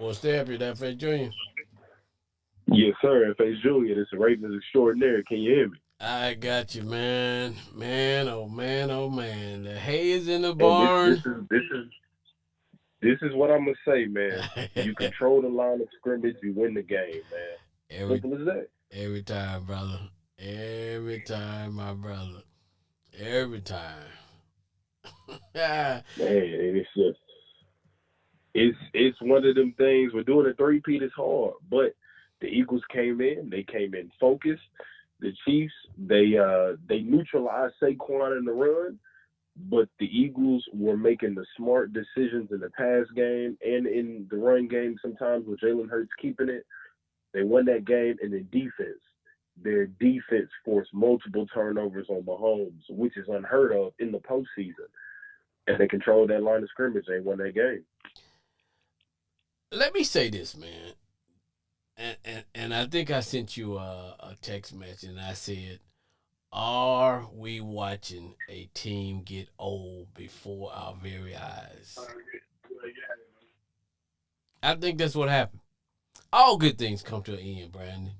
What's that, that Face Junior? Yes, sir. FH Junior, this is Ravens extraordinaire. Can you hear me? I got you, man. Man, oh man, oh man. The hay is in the And this this barn. is this is this is what I'm gonna say, man. You control the line of scrimmage, you win the game, man. every Simple as that. every time, brother. Every time, my brother. Every time. Yeah. Man, and it's one of them things. We're doing a three-peat is hard, but the Eagles came in. They came in focused. The Chiefs they neutralized Saquon in the run, but the Eagles were making the smart decisions in the pass game and in the run game. Sometimes with Jalen Hurts keeping it, they won that game. And the defense, their defense forced multiple turnovers on Mahomes, which is unheard of in the postseason. And they controlled that line of scrimmage. They won that game. Let me say this, man. And I think I sent you a text message and I said, are we watching a team get old before our very eyes? I think that's what happened. All good things come to an end, Brandon.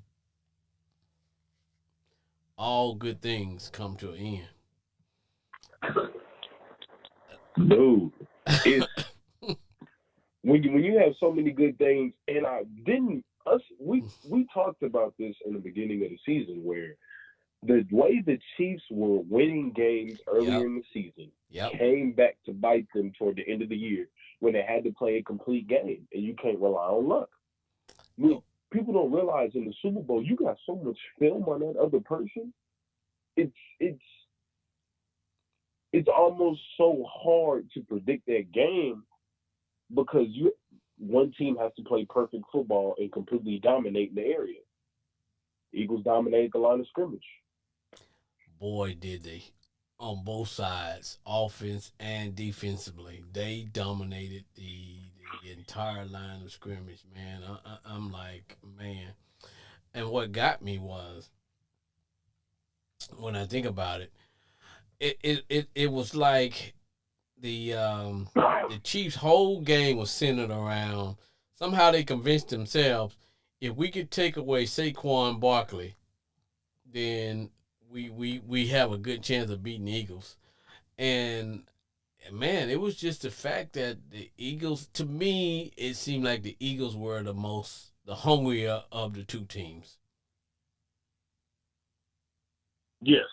All good things come to an Dude, it's when you have so many good things, and I didn't us we talked about this in the beginning of the season where the way the Chiefs were winning games earlier yep. in the season Yep. came back to bite them toward the end of the year when they had to play a complete game, and you can't rely on luck. No. People don't realize in the Super Bowl you got so much film on that other person. It's it's it's almost so hard to predict that game because you one team has to play perfect football and completely dominate the area. Eagles dominated the line of scrimmage. Boy, did they. On both sides, offense and defensively. They dominated the entire line of scrimmage, man. I'm like, man. And what got me was, when I think about it, it was like the um, the Chiefs' whole game was centered around. Somehow they convinced themselves if we could take away Saquon Barkley, then we have a good chance of beating the Eagles. And man, it was just the fact that the Eagles, to me, it seemed like the Eagles were the hungrier of the two teams. Yes,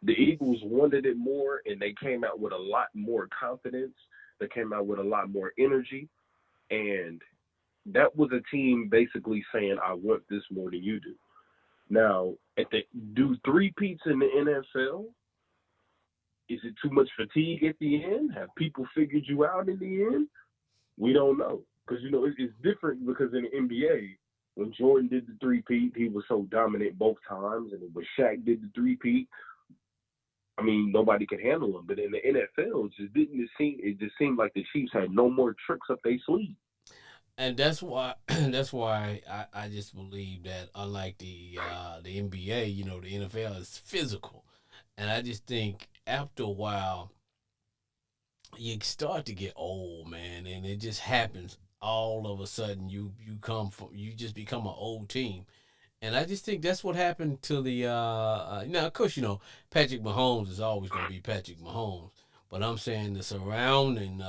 the Eagles wanted it more, and they came out with a lot more confidence. They came out with a lot more energy, and that was a team basically saying, "I want this more than you do." Now, at the do three peats in the NFL, is it too much fatigue at the end? Have people figured you out in the end? We don't know because it's different because in the NBA, when Jordan did the three-peat, he was so dominant both times, and when Shaq did the three-peat, I mean nobody could handle him. But in the NFL, it just seemed like the Chiefs had no more tricks up their sleeve. And that's why I just believe that unlike the NBA, the NFL is physical, and I just think after a while you start to get old, man, and it just happens all of a sudden. You just become an old team, and I just think that's what happened to the. Now, of course, Patrick Mahomes is always going to be Patrick Mahomes, but I'm saying the surrounding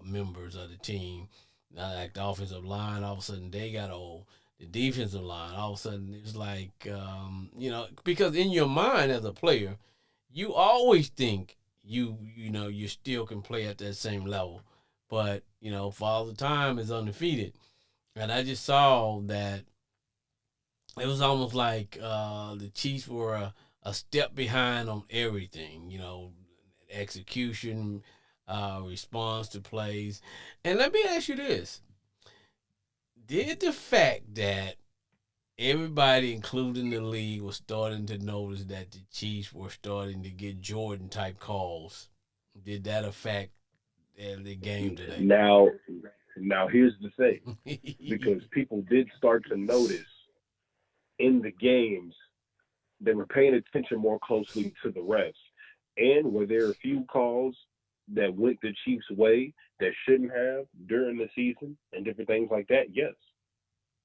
members of the team, like the offensive line, all of a sudden they got old. The defensive line, all of a sudden it's like, because in your mind as a player, you always think you still can play at that same level, but Father Time is undefeated, and I just saw that it was almost like the Chiefs were a step behind on everything, execution, response to plays. And let me ask you this: did the fact that everybody, including the league, was starting to notice that the Chiefs were starting to get Jordan type calls, did that affect the game today? Now, now here's the thing, because people did start to notice in the games they were paying attention more closely to the refs. And were there a few calls? that went the Chiefs' way that shouldn't have during the season and different things like that? Yes.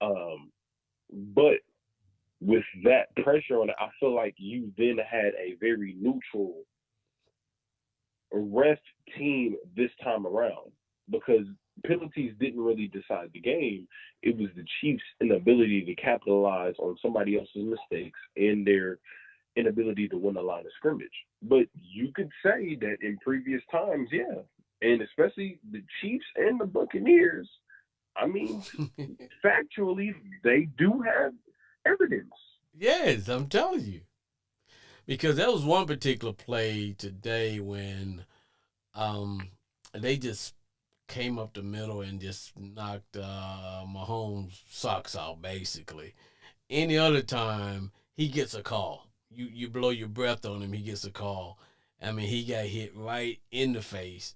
Um, but with that pressure on it, I feel like you then had a very neutral ref team this time around because penalties didn't really decide the game. It was the Chiefs' inability to capitalize on somebody else's mistakes and their inability to win the line of scrimmage. But you could say that in previous times, yeah, and especially the Chiefs and the Buccaneers, I mean, factually, they do have evidence. Yes, I'm telling you. Because there was one particular play today when um they just came up the middle and just knocked Mahomes' socks off, basically. Any other time, he gets a call. You blow your breath on him, he gets a call. I mean, he got hit right in the face.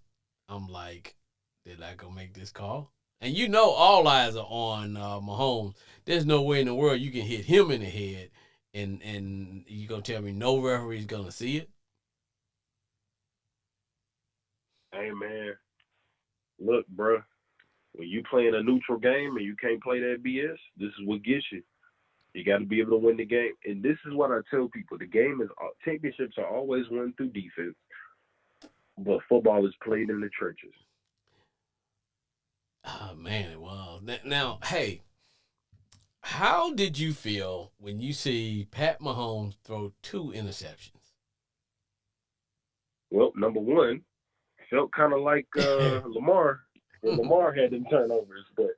I'm like, did I go make this call? And you know, all eyes are on Mahomes. There's no way in the world you can hit him in the head, and you gonna tell me no referee's gonna see it? Hey man, look, bro, when you playing a neutral game and you can't play that BS, this is what gets you. You got to be able to win the game, and this is what I tell people: the game is championships are always won through defense, but football is played in the trenches. Oh man, it was. Now, hey, how did you feel when you see Pat Mahomes throw two interceptions? Well, number one, felt kind of like Lamar when Lamar had them turnovers. But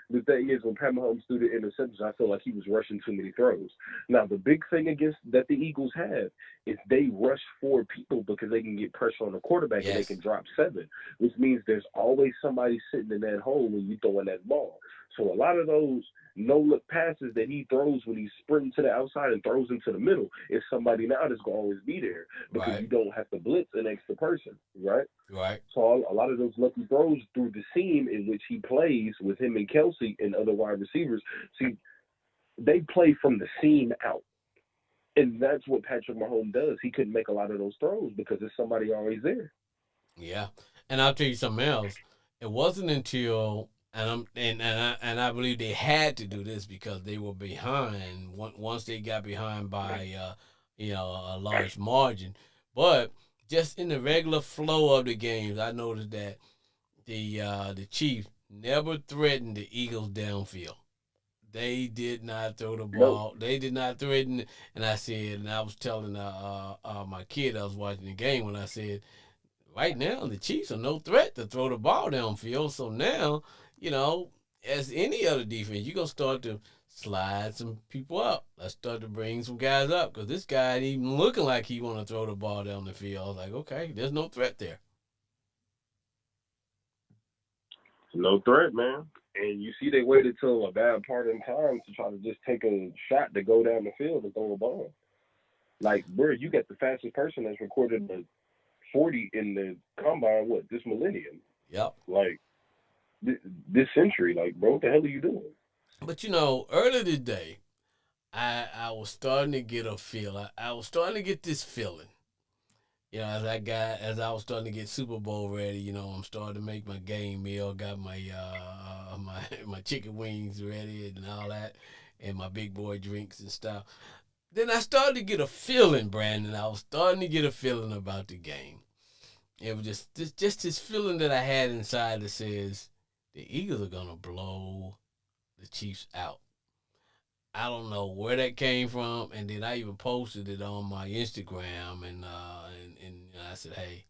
the thing is, when Pat Mahomes threw the interceptions, I feel like he was rushing too many throws. Now, the big thing against that the Eagles have is they rush four people because they can get pressure on the quarterback and they Yes. can drop seven, which means there's always somebody sitting in that hole when you throwing that ball. So a lot of those no look passes that he throws when he's sprinting to the outside and throws into the middle is somebody now that's going to always be there because Right. you don't have to blitz an extra person, right? Right. So a lot of those lucky throws through the seam in which he plays with him and Kelsey and other wide receivers, see, they play from the seam out. And that's what Patrick Mahomes does. He couldn't make a lot of those throws because there's somebody always there. Yeah. And I'll tell you something else. It wasn't until and I believe they had to do this because they were behind once they got behind by a large margin. But just in the regular flow of the games, I noticed that the Chiefs never threatened the Eagles downfield. They did not throw the No, ball. They did not threaten. And I said, and I was telling my kid I was watching the game when I said, right now the Chiefs are no threat to throw the ball downfield. So now, you know, as any other defense, you're gonna start to slide some people up. Let's start to bring some guys up because this guy ain't even looking like he want to throw the ball down the field. I was like, okay, there's no threat there. no threat, man. And you see, they waited till a bad part in time to try to just take a shot to go down the field and throw a ball. Like, bro, you got the fastest person that's recorded the 40 in the combine, what, this millennium? Yep. Like, this century. Like, bro, what the hell are you doing? But earlier today, I was starting to get a feel. I was starting to get this feeling. As I was starting to get Super Bowl ready, I'm starting to make my game meal, got my my chicken wings ready and all that, and my big boy drinks and stuff. Then I started to get a feeling, Brandon. I was starting to get a feeling about the game. It was just this feeling that I had inside that says the Eagles are gonna blow the Chiefs out. I don't know where that came from, and then I even posted it on my Instagram, and I said, "Hey,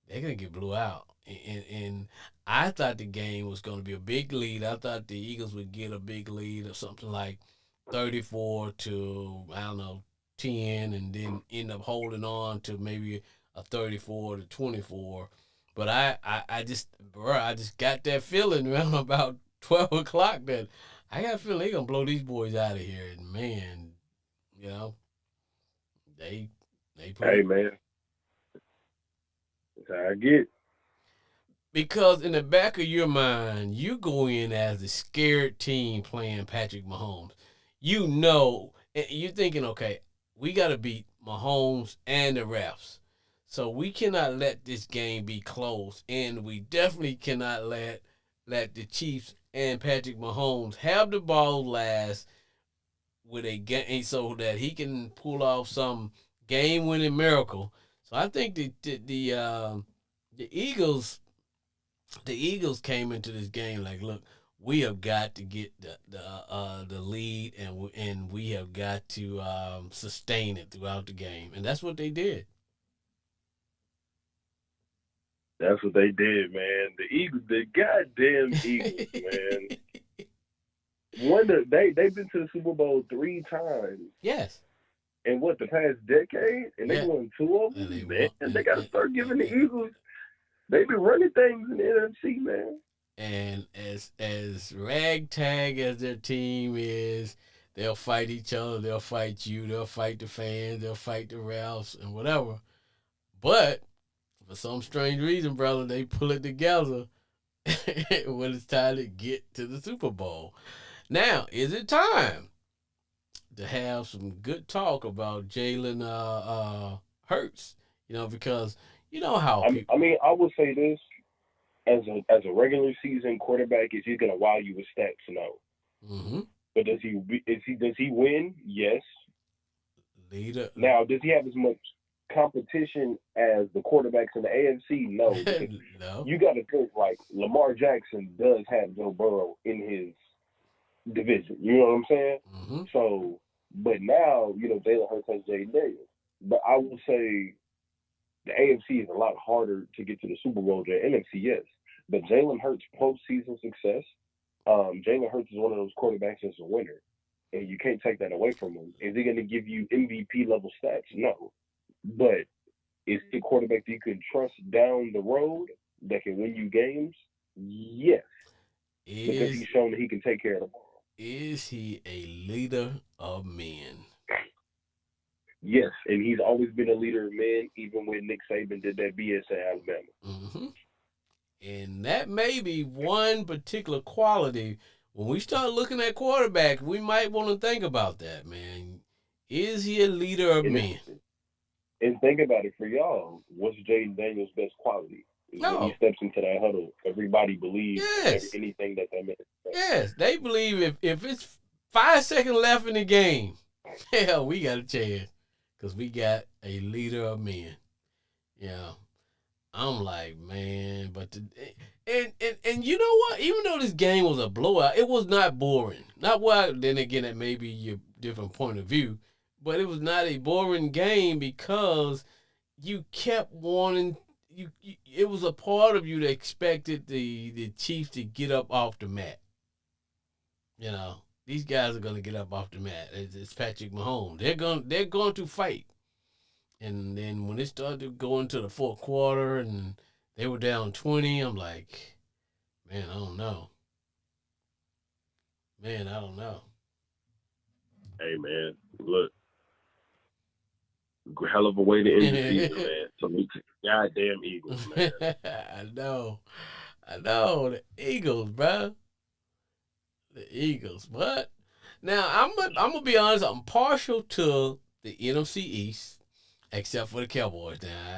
they're gonna get blew out." And I thought the game was gonna be a big lead. I thought the Eagles would get a big lead or something like 34 to I don't know 10, and then end up holding on to maybe a 34 to 24. But I just got that feeling around about 12 o'clock that I got a feeling they gonna blow these boys out of here. And man, you know, they they put Hey, it man, that's how I get. because in the back of your mind, you go in as the scared team playing Patrick Mahomes. And you're thinking, okay, we got to beat Mahomes and the refs. So we cannot let this game be close, and we definitely cannot let the Chiefs and Patrick Mahomes have the ball last with a game so that he can pull off some game winning miracle. So I think the Eagles came into this game like, look, we have got to get the lead, and we have got to sustain it throughout the game, and that's what they did. That's what they did, man. The Eagles, the goddamn Eagles, man. They've been to the Super Bowl 3 times. Yes. In what, the past decade, and they Yeah. won 2 of And them. they Man, won, they got to start giving the Eagles. They've been running things in the NFC, man. and as ragtag as their team is, they'll fight each other. They'll fight you. They'll fight the fans. They'll fight the refs and whatever. But for some strange reason, brother, they pull it together when it's time to get to the Super Bowl. Now, is it time to have some good talk about Jalen Hurts? Because you know how people. I mean, I would say this as a regular season quarterback, is he going to wow you with stats? No. Mm-hmm. But does he win? Yes. Leader. Now, does he have as much competition as the quarterbacks in the AFC? No. No. You got to think like Lamar Jackson does have Joe Burrow in his division. You know what I'm saying? Mm-hmm. So, but now, Jalen Hurts has Jaden Daniels. But I will say the AFC is a lot harder to get to the Super Bowl than NFC, yes. But Jalen Hurts' postseason success, Jalen Hurts is one of those quarterbacks that's a winner, and you can't take that away from him. Is he going to give you MVP level stats? No. But is he a quarterback that you can trust down the road that can win you games? Yes. Because he's shown that he can take care of the ball. Is he a leader of men? Yes, and he's always been a leader of men, even when Nick Saban did that BS at Alabama. Mm-hmm. And that may be one particular quality. When we start looking at quarterback, we might want to think about that, man. Is he a leader of men? And think about it for y'all. What's Jaden Daniels' best quality? Is when he steps into that huddle, everybody believes anything that man says. Yes, they believe if it's 5 seconds left in the game, hell, we got a chance. Because we got a leader of men. Yeah. I'm like, man, but and you know what? Even though this game was a blowout, it was not boring. Not well, then again, it may be your different point of view, but it was not a boring game because you kept wanting it was a part of you that expected the Chiefs to get up off the mat. These guys are gonna get up off the mat. It's Patrick Mahomes. They're going to fight. And then when it started to go into the fourth quarter and they were down 20, I'm like, man, I don't know. Man, I don't know. Hey, man, look. Hell of a way to end the season, man. So we took goddamn Eagles, man. I know. The Eagles, bro. The Eagles. But now I'm gonna be honest, I'm partial to the NFC East. Except for the Cowboys. Now,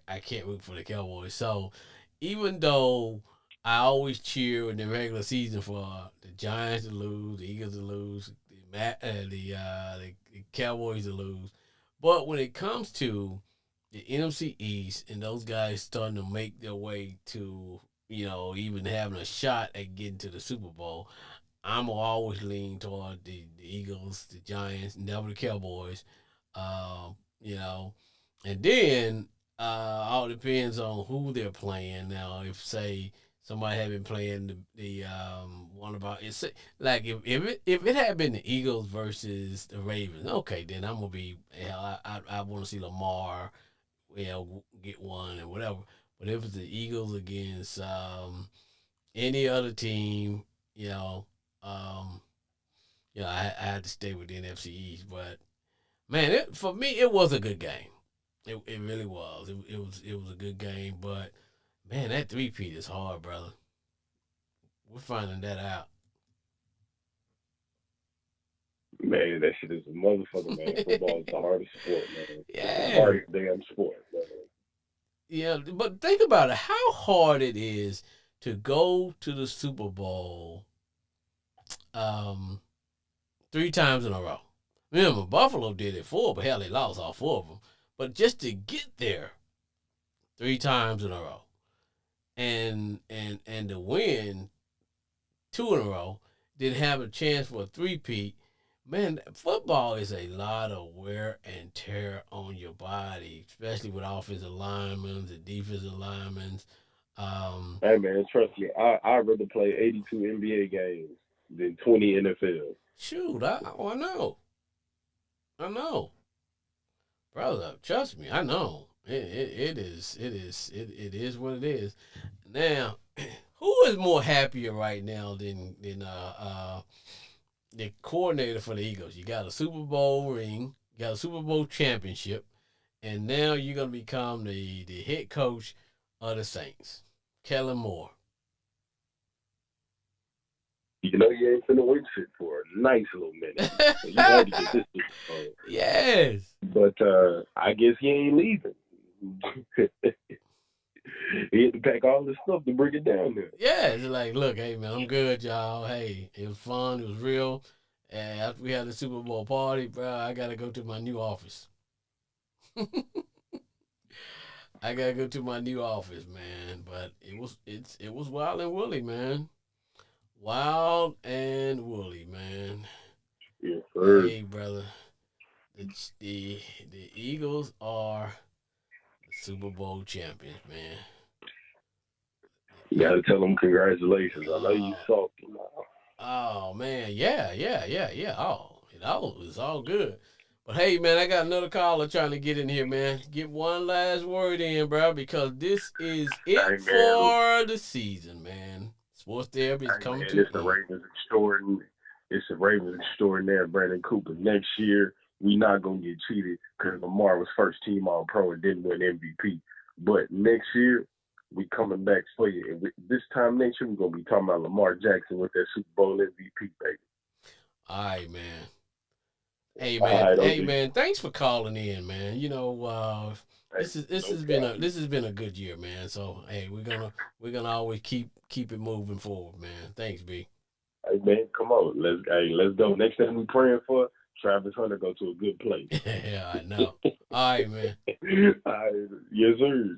I can't root for the Cowboys. So, even though I always cheer in the regular season for the Giants to lose, the Eagles to lose, the Cowboys to lose, but when it comes to the NFC East and those guys starting to make their way to, even having a shot at getting to the Super Bowl, I'm always lean toward the Eagles, the Giants, never the Cowboys. And then all depends on who they're playing. Now, if say somebody had been playing the one about it's like if it had been the Eagles versus the Ravens, okay, then I'm gonna be I want to see Lamar, get one and whatever. But if it's the Eagles against any other team, I had to stay with the NFC East, but. Man, for me, it was a good game. It really was. It was a good game, but man, that 3-peat is hard, brother. We're finding that out. Man, that shit is a motherfucker, man. Football is the hardest sport, man. Yeah. It's the hardest damn sport, man. yeah, but think about it. How hard it is to go to the Super Bowl um, 3 times in a row. Remember, Buffalo did it 4, but hell, they lost all 4 of them. But just to get there 3 times in a row and to win 2 in a row, then have a chance for a three-peat. Man, football is a lot of wear and tear on your body, especially with offensive linemen and defensive linemen. Um, Hey man, trust me, I'd rather play 82 NBA games than 20 NFL. shoot, I know, I know, brother. Trust me, I know. It is what it is. Now, who is more happier right now than the coordinator for the Eagles? You got a Super Bowl ring, you got a Super Bowl championship, and now you're gonna become the head coach of the Saints, Kellen Moore. You know you ain't finna win shit for a nice little minute. So you had to get this Super Bowl. Yes. But I guess he ain't leaving. He had to pack all this stuff to bring it down there. Yeah, it's like, look, hey man, I'm good, y'all. Hey, it was fun, it was real. And after we had the Super Bowl party, bro, I gotta go to my new office. I gotta go to my new office, man. But it was wild and woolly, man. Wild and woolly, man. Yes, sir. Hey, brother, the the Eagles are the Super Bowl champions, man. You gotta tell him congratulations. I know you Oh, salty now. oh man, yeah. Oh, it's all good. But hey, man, I got another caller trying to get in here, man. Get one last word in, bro, because this is it Hey man, for the season, man. Sports therapy is hey coming man, to it's an the end. Ravens extraordinary. It's the Ravens extraordinaire, Brandon Cooper. Next year, we not gonna get cheated because Lamar was first team All Pro and didn't win MVP. But next year, we coming back for you. And this time next year, we're gonna be talking about Lamar Jackson with that Super Bowl MVP, baby. All right, man. All right, Hey, OG. man. Thanks for calling in, man. Hey, this no has been problem. a good year, man. So hey, we're gonna always keep it moving forward, man. Thanks, B. Hey man, come on, let's go. Next time we praying for Travis Hunter, go to a good place. Yeah, I know. All right, man. All right, yes sir.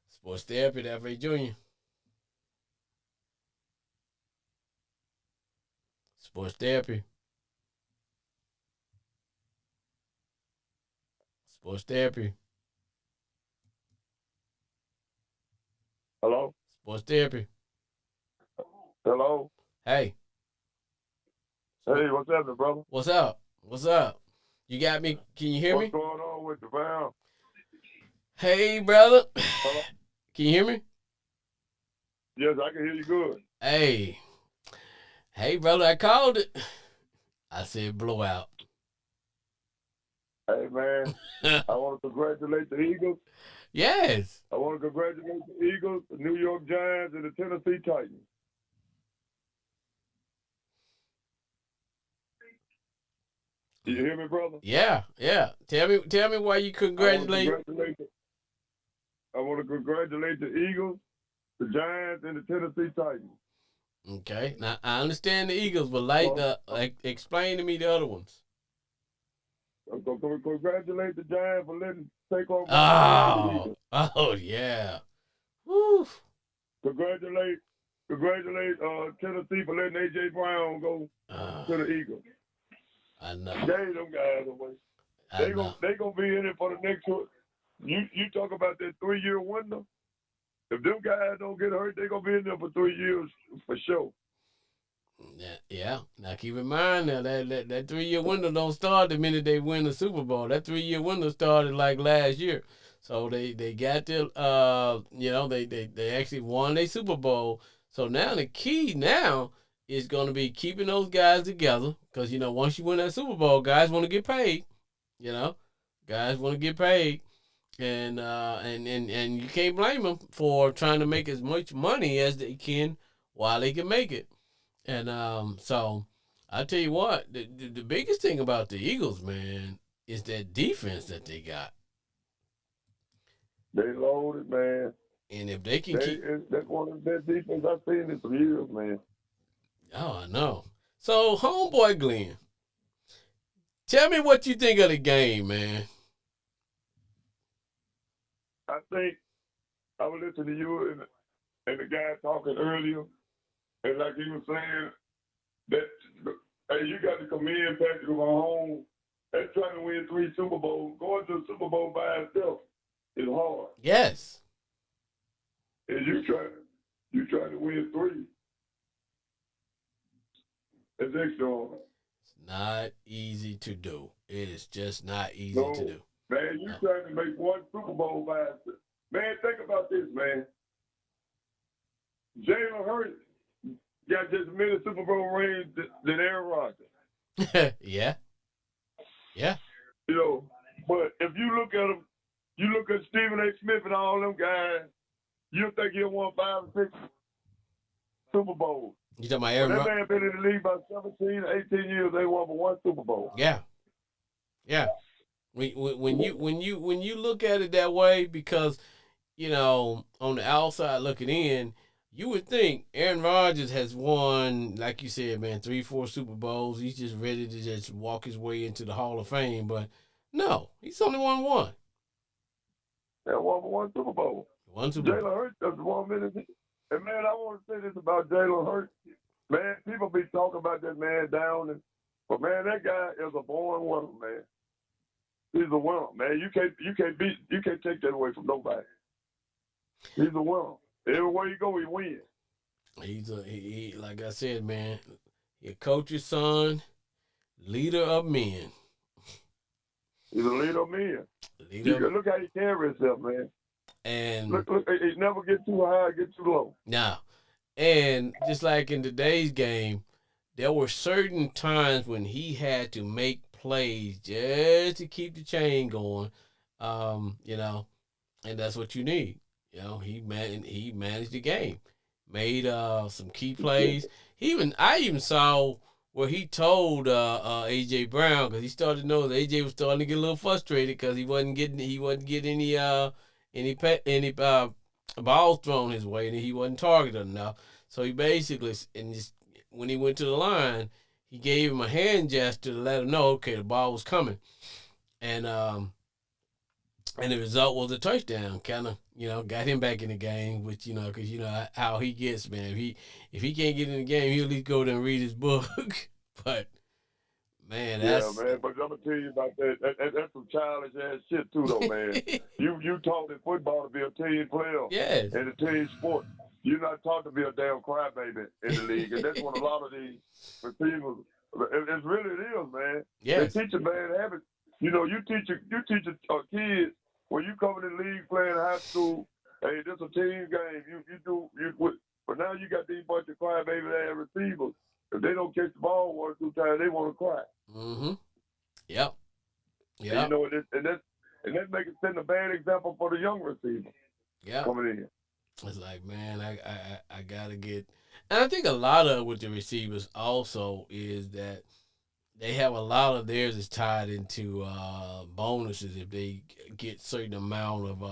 Sports therapy, that for Junior. Sports therapy. Sports therapy. Hello, Sports therapy. hello. Hey, Hey, what's happening, brother? what's up? What's up? You got me? Can you hear What's me? going on with the fam? Hey, brother. Hello. Can you hear me? Yes, I can hear you good. Hey, hey, brother. I called it. I said blowout. Hey man, I want to congratulate the Eagles. Yes. I want to congratulate the Eagles, the New York Giants, and the Tennessee Titans. You hear me, brother? Yeah. Tell me why you I want to congratulate. congratulate. I want to congratulate the Eagles, the Giants, and the Tennessee Titans. Okay, now I understand the Eagles, but Well, explain to me the other ones. I'm going to congratulate the Giants for letting Saquon Barkley into the Oh, Eagles. oh yeah. Woo. Congratulate, Tennessee for letting AJ Brown go to the Eagles. I know. Gave them guys away. I know. They gonna be in it for the next one. You talk about that 3-year window. If them guys don't get hurt, they gonna be in there for 3 years for sure. Yeah. Now keep in mind now that 3 year window don't start the minute they win the Super Bowl. That 3 year window started like last year. So they got their they actually won their Super Bowl. So now the key now is gonna be keeping those guys together. Cause once you win that Super Bowl, guys wanna get paid. You know? Guys wanna get paid. And you can't blame them for trying to make as much money as they can while they can make it. And so I tell you what, the biggest thing about the Eagles, man, is that defense that they got. They loaded, man. And if they can keep, That's one of the best defense I've seen in some years, man. oh, I know. So, homeboy Glenn, tell me what you think of the game, man. I think I was listening to you and the guy talking earlier, and like he was saying that hey, you got to commend Patrick Mahomes. That's trying to win 3 Super Bowls. Going to the Super Bowl by himself is hard. Yes. And you trying to win 3. It's extra hard. It's not easy to do. It is just not easy No, to do. man, you No. trying to make 1 Super Bowl by himself. Man, think about this, man. Jalen Hurts got just many Super Bowl rings than Aaron Rodgers. Yeah. Yeah. You know, but if you look at him, you look at Stephen A. Smith and all them guys, you think he'll won 5 or 6 Super Bowls. You talking about But Aaron that Rodgers? man been in the league about 17, 18 years. They won but 1 Super Bowl. Yeah. Yeah. When you look at it that way, because you know, on the outside looking in, you would think Aaron Rodgers has won, like you said, man, 3, 4 Super Bowls. He's just ready to just walk his way into the Hall of Fame. But no, he's only won one. They won but 1 Super Bowl. One Super Bowl. Jalen Hurts just 1 minute. And man, I want to say this about Jalen Hurts. Man, people be talking about that man down, but man, that guy is a born winner, man. He's a winner, man. You can't take that away from nobody. He's a winner. Everywhere you go, he wins. He like I said, man, he a coach's son, leader of men. He's a leader of men. Look how he carry himself, man. And look, he never get too high, get too low. Now, and just like in today's game, there were certain times when he had to make plays just to keep the chain going. You know, and that's what you need. You know, he managed the game, made some key plays. I even saw where he told AJ Brown, because he started to know that AJ was starting to get a little frustrated because he wasn't getting any balls thrown his way, and he wasn't targeted enough. So he basically, when he went to the line, he gave him a hand gesture to let him know, okay, the ball was coming, and the result was a touchdown. Kind of, got him back in the game, which because how he gets, man. If he can't get in the game, he'll at least go there and read his book. But man, man. But I'm gonna tell you about that. That's some childish ass shit too, though, man. you taught in football to be a team player. Yes. And a team sport. You're not taught to be a damn crybaby in the league, and that's what a lot of these receivers. It's really it is, man. Yes. They teach a bad habit. You teach a kid when you come in the league playing high school. Hey, this a team game. But now you got these bunch of crybaby ass receivers. If they don't catch the ball 1 or 2 times, they want to cry. Mm-hmm. Yep. Yeah. And that makes it send a bad example for the young receiver. Yeah. Coming in. It's like, man, I gotta get, and I think a lot of with the receivers also is that they have a lot of theirs is tied into bonuses. If they get certain amount of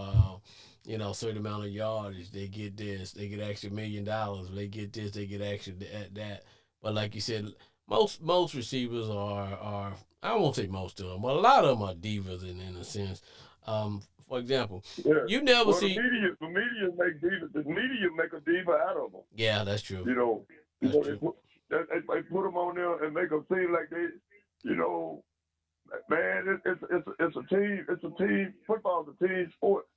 certain amount of yardage, they get this, they get extra $1 million. If they get this, they get extra that. But like you said, most receivers are I won't say most of them, but a lot of them are divas in a sense. For example, you never see the media make divas. The media make a diva out of them. Yeah, that's true. That's true. They put them on there and make them seem like they, man, it's a team. It's a team. Football's a team sport.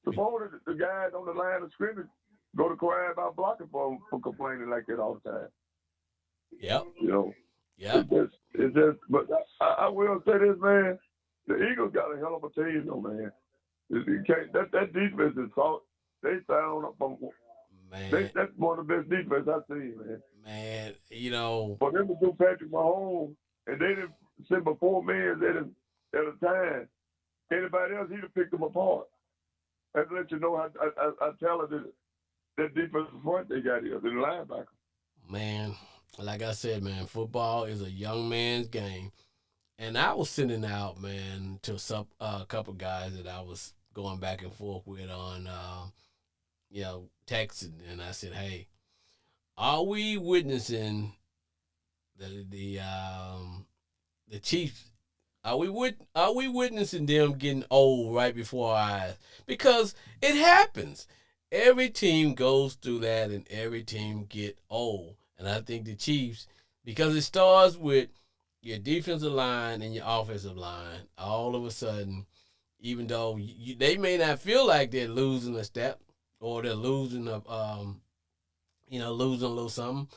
Suppose the guys on the line of scrimmage go to cry about blocking for complaining like that all the time. Yep. Yeah. It's just. But I will say this, man. The Eagles got a hell of a team, though, man. You can't. That defense is soft. They sound up on. Man. That's one of the best defense I've seen, man. Man, For them to do Patrick Mahomes, and they didn't send but 4 men at a time. Anybody else, he'd have picked them apart. That let you know how talented that defensive front they got here, the linebacker. Man, like I said, man, football is a young man's game. And I was sending out, man, to some a couple guys that I was going back and forth with on, texting, and I said, hey, are we witnessing the Chiefs? Are we witnessing them getting old right before our eyes? Because it happens. Every team goes through that, and every team get old. And I think the Chiefs, because it starts with your defensive line and your offensive line. All of a sudden, even though they may not feel like they're losing a step or they're losing losing a little something,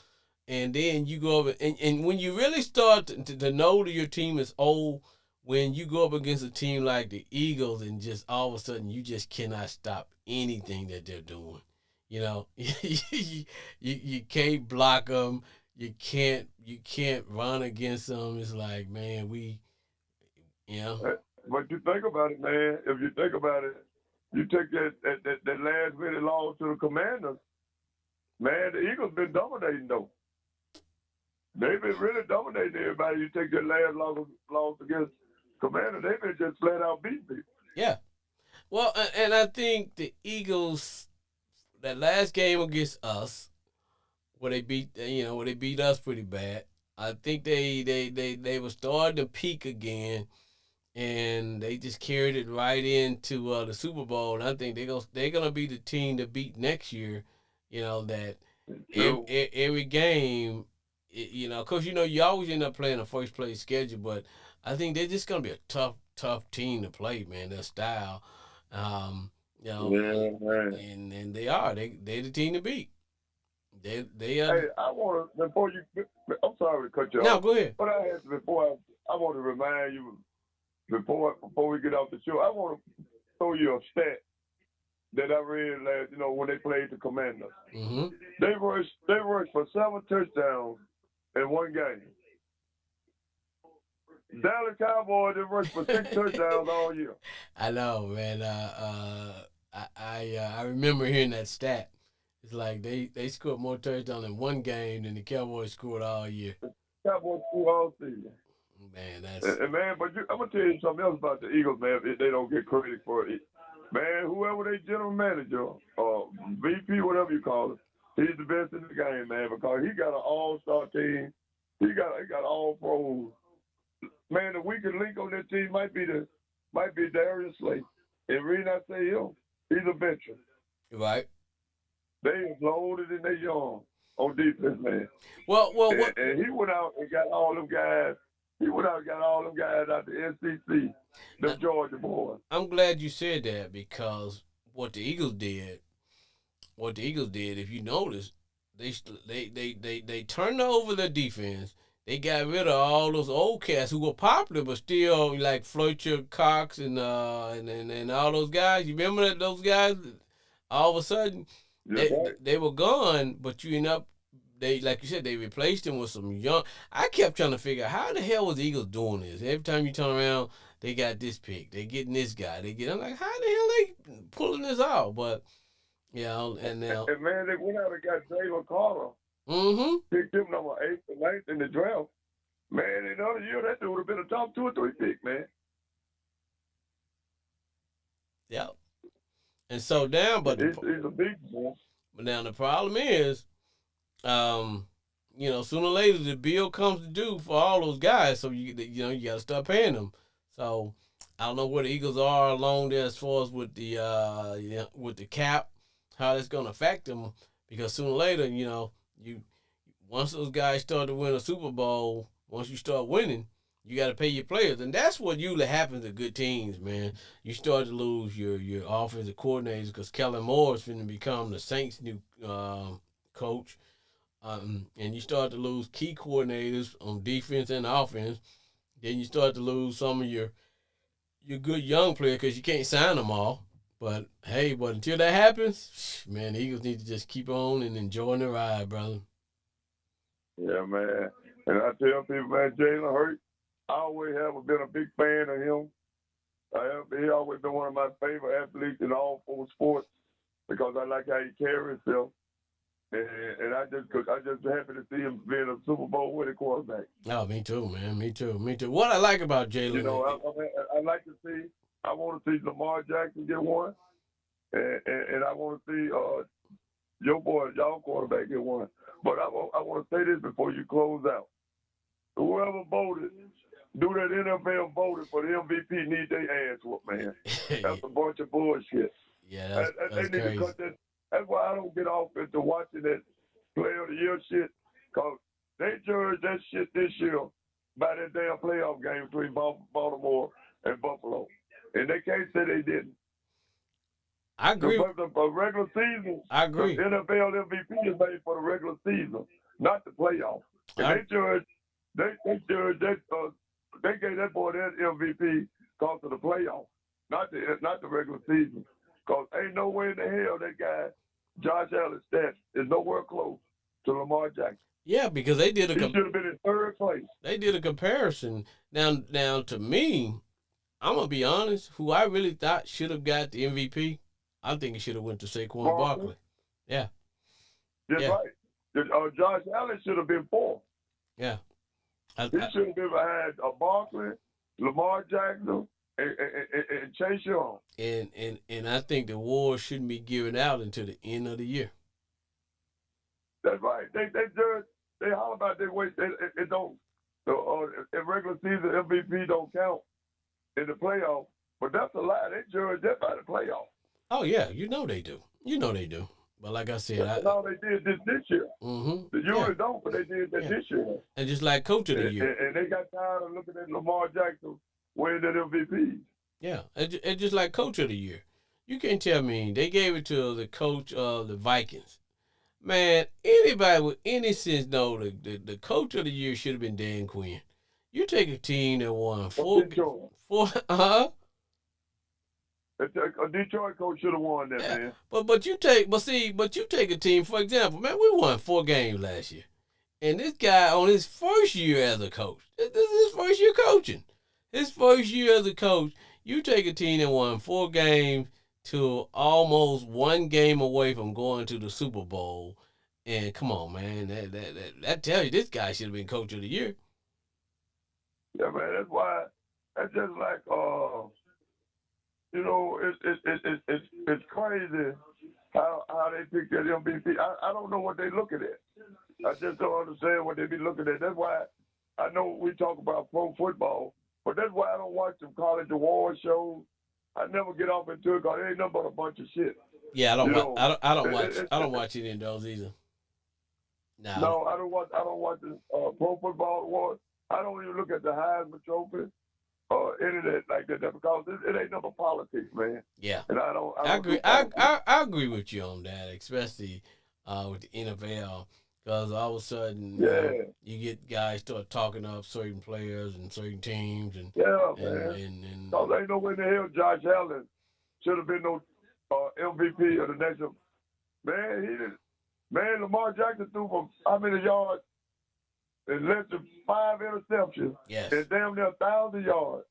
and then you go over and when you really start to know that your team is old, when you go up against a team like the Eagles and just all of a sudden you just cannot stop anything that they're doing. You can't block them. You can't run against them. It's like, man, you know But you think about it, man. If you think about it, you take that last minute loss to the Commanders. Man, the Eagles been dominating though. They've been really dominating everybody. You take that last loss against Commander, they've been just flat out beating people. yeah. Well, and I think the Eagles, that last game against us, where they beat us pretty bad. I think they were starting to peak again, and they just carried it right into the Super Bowl. And I think they're gonna be the team to beat next year. That True. every game, of course, you always end up playing a first place schedule, but I think they're just gonna be a tough team to play, man. Their style, um, Yeah, man. and they the team to beat. They Hey, I want to, before you, I'm sorry to cut you No, off, go ahead. but I want to remind you, before we get off the show, I want to throw you a stat that I read last, when they played the Commanders. Mm-hmm. They rushed for 7 touchdowns in one game. Dallas Cowboys, they rushed for 6 touchdowns all year. I know, man. I remember hearing that stat. It's like they scored more touchdowns in one game than the Cowboys scored all year. Cowboys threw all season. Man, that's Man, but I'm gonna tell you something else about the Eagles, man. If they don't get credit for it, man. Whoever they general manager or VP, whatever you call it, he's the best in the game, man. Because he got an all-star team. He got all pros. Man, the weakest link on that team might be Darius Slay. And the reason I say him, he's a veteran. right. They is loaded and they young on defense, man. Well, what? And he went out and got all them guys. He went out and got all them guys out the SEC, the Georgia boys. I'm glad you said that because what the Eagles did, if you notice, they turned over their defense. They got rid of all those old cats who were popular, but still like Fletcher, Cox, and all those guys. You remember those guys? All of a sudden, Yes, right. they were gone, but you end up like you said, they replaced them with some young. I kept trying to figure out how the hell was the Eagles doing this. Every time you turn around, they got this pick, they getting this guy, I'm like, how the hell they pulling this off? But and now, And man, they went out and got Jalen Carter, mm-hmm, picked him number 8th or 9th in the draft. Man, in another year, that dude would have been a top 2 or 3 pick, man. yeah. And so down, but He's a big boy. but now the problem is, um, sooner or later the bill comes due for all those guys, so you got to start paying them. So I don't know where the Eagles are along there as far as with the cap, how that's going to affect them, because sooner or later, you once those guys start to win a Super Bowl, once you start winning, you got to pay your players, and that's what usually happens to good teams, man. You start to lose your offensive coordinators because Kellen Moore is going to become the Saints' new coach. And you start to lose key coordinators on defense and offense. Then you start to lose some of your good young players because you can't sign them all. But hey, until that happens, man, the Eagles need to just keep on and enjoying the ride, brother. Yeah, man. And I tell people, man, Jalen Hurts, I always have been a big fan of him. He always been one of my favorite athletes in all 4 sports because I like how he carries himself. and I just happy to see him being a Super Bowl winning quarterback. Oh, me too, man. Me too. Me too. What I like about You know, Jalen, I like to see. I want to see Lamar Jackson get one, and I want to see your boy, y'all quarterback get one. But I want to say this before you close out. Whoever voted, do that NFL voted for the MVP need their ass whooped, man. That's a bunch of bullshit. yeah, They that's need crazy. to cut that. That's why I don't get off into watching that Player of the Year shit, because they judge that shit this year by that damn playoff game between Baltimore and Buffalo. And they can't say they didn't. I agree. The regular season, I agree. the NFL MVP is made for the regular season, not the playoff. And they judge that they gave that boy that MVP because of the playoff, not the regular season. Because ain't no way in the hell that guy, Josh Allen's stats is nowhere close to Lamar Jackson. Yeah, because they did he should have been in third place. They did a comparison. Now to me, I'm gonna be honest. Who I really thought should have got the MVP, I think it should have went to Saquon Barkley. Yeah. That's right. Josh Allen should have been fourth. Yeah. He should have been behind Barkley, Lamar Jackson, and Chase Young. And I think the award shouldn't be given out until the end of the year. That's right. They holler about their weight. It don't. In regular season, MVP don't count in the playoff. But that's a lie. They judge that by the playoff. Oh yeah, you know they do. But like I said, that's all they did this year. Mm-hmm. The usually don't, but they did that this year. And just like Coach of the Year. And they got tired of looking at Lamar Jackson winning that MVP. Yeah, and just like Coach of the Year. You can't tell me they gave it to the coach of the Vikings. Man, anybody with any sense know the Coach of the Year should have been Dan Quinn. You take a team that won four. A Detroit coach should have won that, man. But you take a team, for example, man, we won 4 games last year. And this guy on his first year as a coach, this is his first year coaching. His first year as a coach, you take a team that won 4 games to almost 1 game away from going to the Super Bowl. And come on, man, that tells you this guy should have been Coach of the Year. Yeah, man, that's why. That's just like you know, it's crazy how they pick that MVP. I don't know what they looking at. I just don't understand what they be looking at. That's why I know we talk about pro football, but that's why I don't watch them college award shows. I never get off into it because it ain't nothing but a bunch of shit. Yeah, I don't watch any of those either. No, I don't watch the pro football awards. I don't even look at the Heisman Trophy. Any of that like that because it ain't nothing but politics, man. Yeah, and I agree. I agree with you on that, especially with the NFL, because all of a sudden, you get guys start talking up certain players and certain teams, and man. Because ain't no way in the hell Josh Allen should have been no MVP of the national. Man, he didn't. Man, Lamar Jackson threw for how many yards? And less than 5 interceptions. Yes. And damn near 1,000 yards.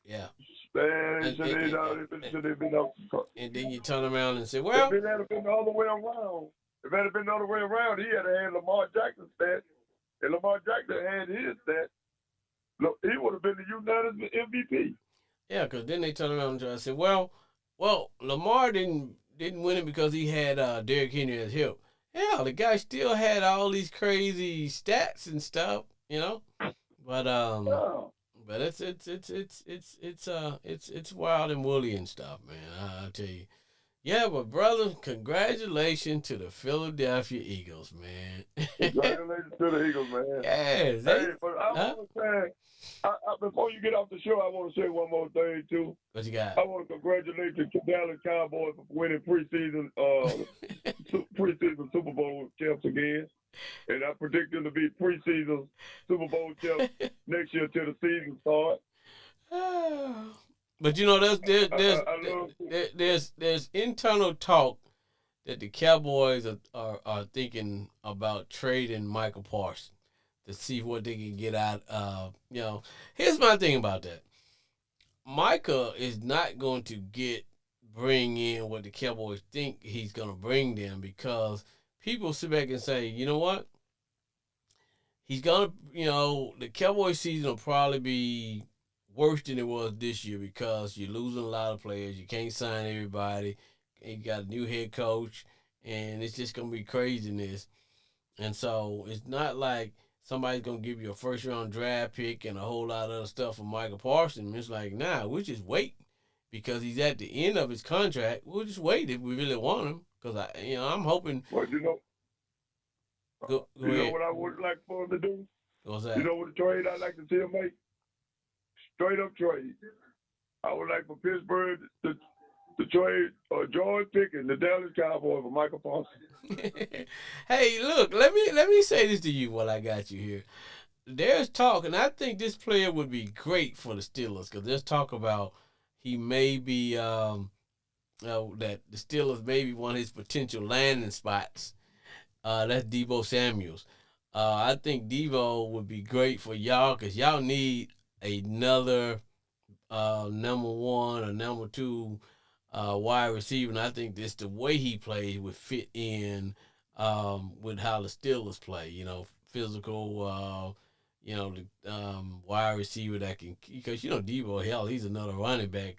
Yeah. Man, it should have been up. And then you turn around and say, well. If it had been the other way around, he had had Lamar Jackson's stats. And Lamar Jackson had his stats. Look, he would have been the unanimous MVP. Yeah, because then they turn around and try to say, well, Lamar didn't win it because he had Derrick Henry as help. Hell, the guy still had all these crazy stats and stuff, you know. But it's wild and woolly and stuff, man. I'll tell you. Yeah, but brother, congratulations to the Philadelphia Eagles, man. Congratulations to the Eagles, man. Yes. Hey, but I want to say, before you get off the show, I want to say one more thing too. What you got? I want to congratulate the Dallas Cowboys for winning preseason Super Bowl champs again, and I predict them to be preseason Super Bowl champs next year till the season starts. But you know, there's internal talk that the Cowboys are thinking about trading Michael Parsons to see what they can get out of. You know, here's my thing about that. Micah is not going to bring in what the Cowboys think he's going to bring them, because people sit back and say, you know what? He's gonna, the Cowboys season will probably be worse than it was this year because you're losing a lot of players. You can't sign everybody. And you got a new head coach, and it's just gonna be craziness. And so it's not like somebody's gonna give you a first round draft pick and a whole lot of other stuff for Michael Parsons. It's like, nah, we'll just wait because he's at the end of his contract. We'll just wait if we really want him. Because I'm hoping. Well, Go you know ahead. what I would like for him to do? What's that? You know what a trade I'd like to see him make? Straight up trade. I would like for Pittsburgh to trade George Pickens, the Dallas Cowboys, for Michael Parsons. Hey, look, let me say this to you while I got you here. There's talk, and I think this player would be great for the Steelers because there's talk about he may be that the Steelers may be one of his potential landing spots. That's Debo Samuels. I think Debo would be great for y'all because y'all need another number one or number two wide receiver. And I think this the way he plays would fit in with how the Steelers play. Physical. The wide receiver that can because Debo hell he's another running back,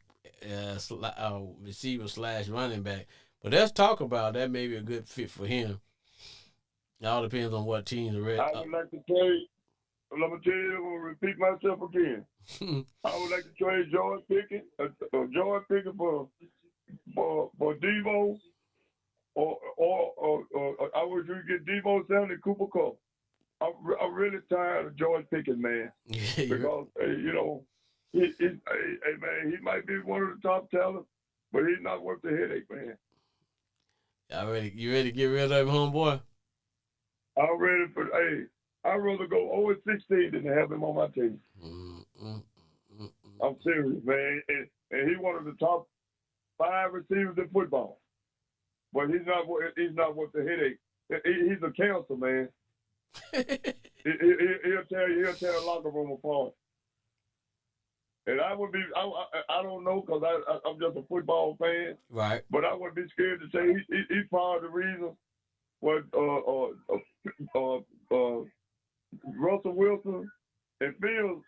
receiver slash running back. But let's talk about that. May be a good fit for him. It all depends on what teams are ready. I would like to trade. Let me tell you, I'm gonna repeat myself again. I would like to trade George Pickens for Devo, or I would get Devo Samuel and Cooper Cup. I'm really tired of George Pickens, man. Because man, he might be one of the top talents, but he's not worth the headache, man. You ready to get rid of him, homeboy? I'm ready for. I'd rather go 0-16 than to have him on my team. I'm serious, man. And he's one of the top 5 receivers in football. But he's not worth the headache. He's a cancer, man. He'll tear a locker room apart. And I would be, I don't know because I'm just a football fan. Right. But I wouldn't be scared to say he's part of the reason what Russell Wilson and Fields.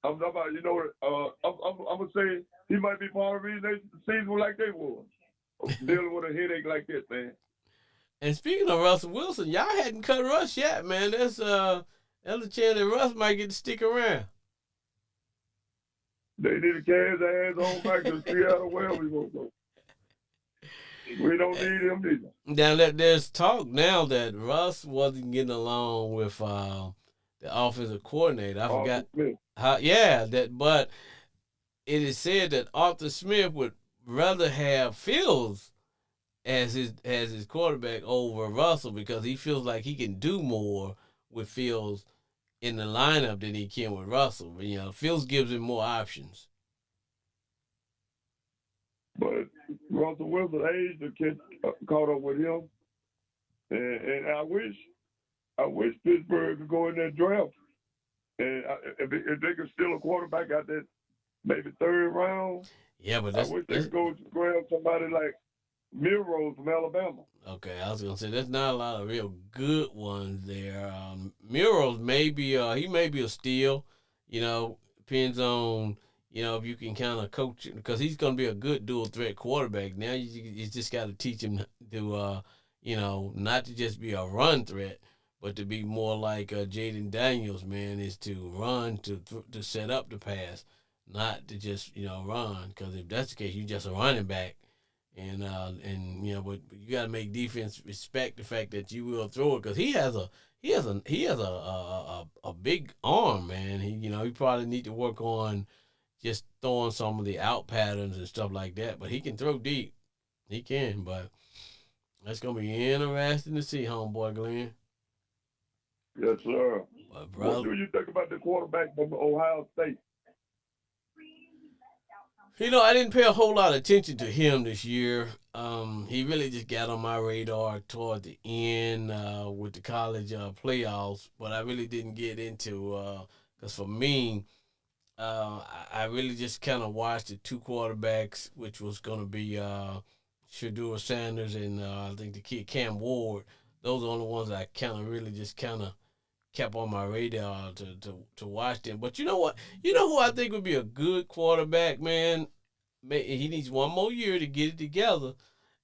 I'm talking about, I'm gonna say he might be part of the reason they season like they was dealing with a headache like this, man. And speaking of Russell Wilson, y'all hadn't cut Russ yet, man. There's a chance that Russ might get to stick around. They need to carry his ass on back to Seattle where we want to go. We don't need him either. Now there's talk now that Russ wasn't getting along with the offensive coordinator. I forgot how. Yeah, but it is said that Arthur Smith would rather have Fields as his quarterback over Russell because he feels like he can do more with Fields in the lineup than he can with Russell. Fields gives him more options. But Russell Wilson's age to get caught up with him, and I wish Pittsburgh could go in that draft, and if they could steal a quarterback out that maybe 3rd round. Yeah, but I wish they could go grab somebody like Milrose from Alabama. Okay, I was gonna say there's not a lot of real good ones there. Milrose may be he may be a steal. Depends on if you can kind of coach it because he's gonna be a good dual threat quarterback. Now you just got to teach him to not to just be a run threat, but to be more like Jaden Daniels, man, is to run to set up the pass, not to just run. Because if that's the case, you just a running back. And but you got to make defense respect the fact that you will throw it because he has a big arm, man. He probably need to work on just throwing some of the out patterns and stuff like that. But he can throw deep, he can. But that's gonna be interesting to see, homeboy Glenn. Yes, sir. But brother, what do you think about the quarterback from Ohio State? I didn't pay a whole lot of attention to him this year. He really just got on my radar toward the end with the college playoffs, but I really didn't get into because for me, I really just kind of watched the 2 quarterbacks, which was going to be Shedeur Sanders and I think the kid Cam Ward. those are the ones that I kind of really just kind of kept on my radar to watch them. But you know what? You know who I think would be a good quarterback, man? He needs one more year to get it together.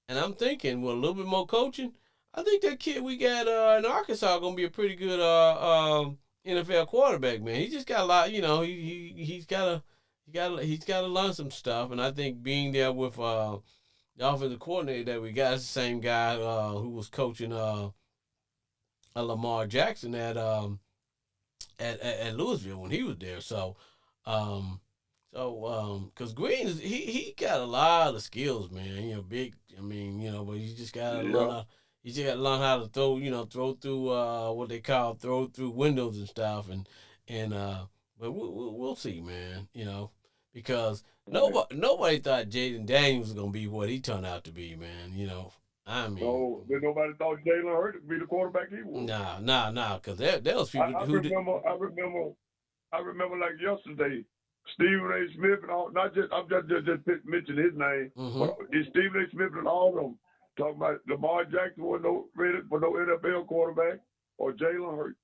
And I'm thinking with a little bit more coaching, I think that kid we got in Arkansas gonna be a pretty good NFL quarterback, man. He just got a lot, you know. He's got to learn some stuff, and I think being there with the offensive coordinator that we got is the same guy who was coaching Lamar Jackson at Louisville when he was there. Um, cause Green he got a lot of skills, man. You know, big. I mean, you know, but you just gotta learn how. You just gotta learn how to throw. You know, throw through what they call throw through windows and stuff. And but we'll see, man. You know, because nobody thought Jaden Daniels was gonna be what he turned out to be, man. You know, I mean, no, but nobody thought Jalen Hurts would be the quarterback he was. Nah, because there was people I who remember like yesterday, Stephen A. Smith and all. Not just I'm just mentioning his name, but it's Stephen A. Smith and all of them talking about Lamar Jackson wasn't no ready for no NFL quarterback or Jalen Hurts.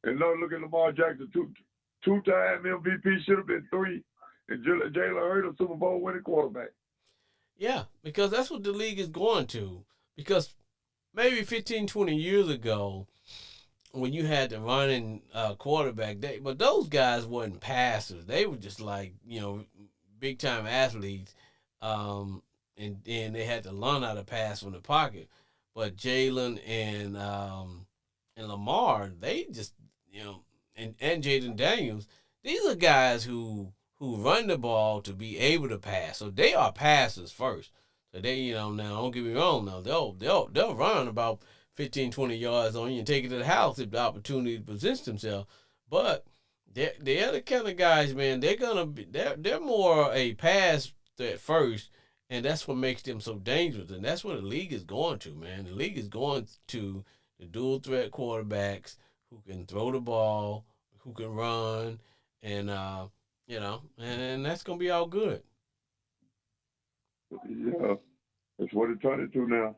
And now look at Lamar Jackson, two-time MVP, should have been 3, and Jalen Hurts a Super Bowl winning quarterback. Yeah, because that's what the league is going to. Because maybe 15, 20 years ago, when you had the running quarterback, but those guys wasn't passers. They were just like, you know, big time athletes, and then they had to learn how to pass from the pocket. But Jalen and Lamar, they just, you know, and Jaden Daniels, these are guys who run the ball to be able to pass. So they are passers first. So they, you know, now don't get me wrong, now they'll run about 15, 20 yards on you and take it to the house if the opportunity presents themselves. But they're the kind of guys, man. They're more a pass at first, and that's what makes them so dangerous. And that's what the league is going to, man. The league is going to the dual threat quarterbacks who can throw the ball, who can run, and you know, and that's gonna be all good. Yeah, that's what it's trying to do now.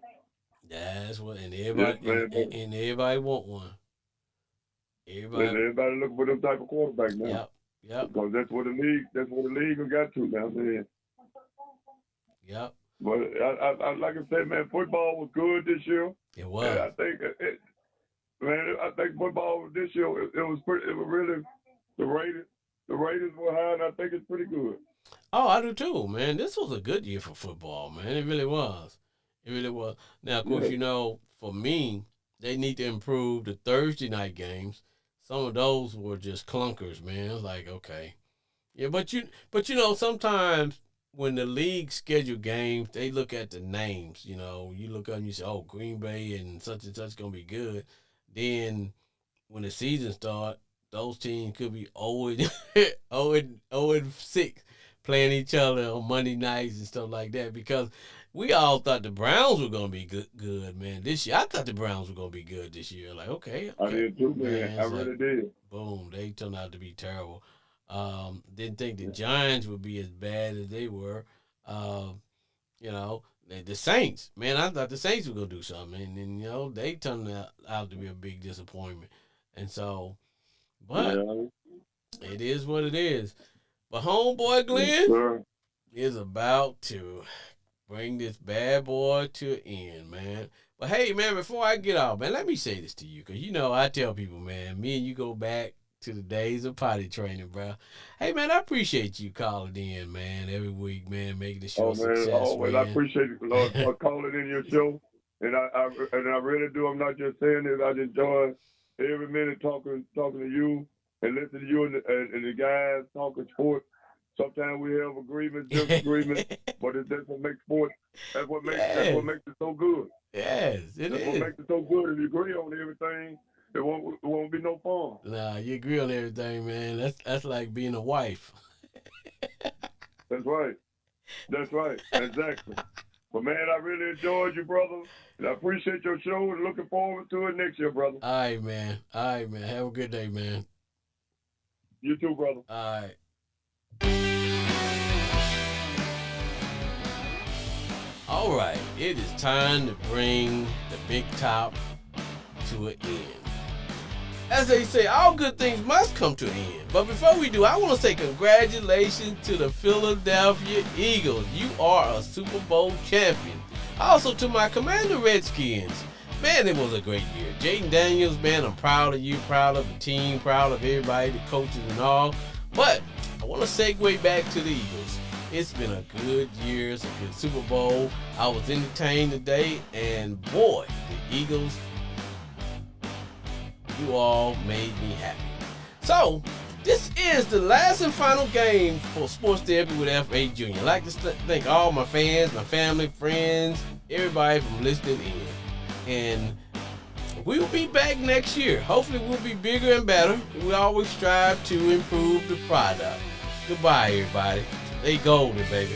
That's what, and everybody want one. Everybody looking for them type of quarterback now. Yep. Because that's what the league has got to now, man. Yep. But I like I said, man, football was good this year. It was. And I think football this year it was really the ratings were high, and I think it's pretty good. Oh, I do too, man. This was a good year for football, man. It really was. It really was. Now, of course, you know, for me, they need to improve the Thursday night games. Some of those were just clunkers, man. It was like, okay. Yeah, but you know, sometimes when the league schedule games, they look at the names. You know, you look up and you say, oh, Green Bay and such gonna be good. Then when the season starts, those teams could be 0-6 playing each other on Monday nights and stuff like that, because we all thought the Browns were going to be good, man, this year. I thought the Browns were going to be good this year. Like, okay. I did too, man. I really did. Boom, they turned out to be terrible. Didn't think the Giants would be as bad as they were. You know, the Saints, man, I thought the Saints were going to do something. And you know, they turned out to be a big disappointment. And so, but it is what it is. But homeboy Glenn is about to bring this bad boy to an end, man. But hey, man, before I get off, man, let me say this to you, because you know I tell people, man, me and you go back to the days of potty training, bro. Hey, man, I appreciate you calling in, man, every week, man, making the show success. Always. I appreciate you, Lord, for calling in your show, and I really do. I'm not just saying it. I enjoy every minute talking to you and listening to you and the guys talking sports. Sometimes we have agreements, disagreements, but that's what makes sports. That's what makes it so good. Yes, that's what makes it so good. If you agree on everything, it won't be no fun. Nah, you agree on everything, man. That's like being a wife. That's right. Exactly. But man, I really enjoyed you, brother. And I appreciate your show and looking forward to it next year, brother. All right, man. Have a good day, man. You too, brother. All right. All right, it is time to bring the big top to an end. As they say, all good things must come to an end. But before we do, I want to say congratulations to the Philadelphia Eagles. You are a Super Bowl champion. Also to my Commander Redskins. Man, it was a great year. Jaden Daniels, man, I'm proud of you, proud of the team, proud of everybody, the coaches and all. But I want to segue back to the Eagles. It's been a good year. It's a good Super Bowl. I was entertained today, and boy, the Eagles, you all made me happy. So, this is the last and final game for Sports Therapy with F.A. Jr. I'd like to thank all my fans, my family, friends, everybody from listening in. And we will be back next year. Hopefully, we'll be bigger and better. We always strive to improve the product. Goodbye, everybody. Stay golden, baby.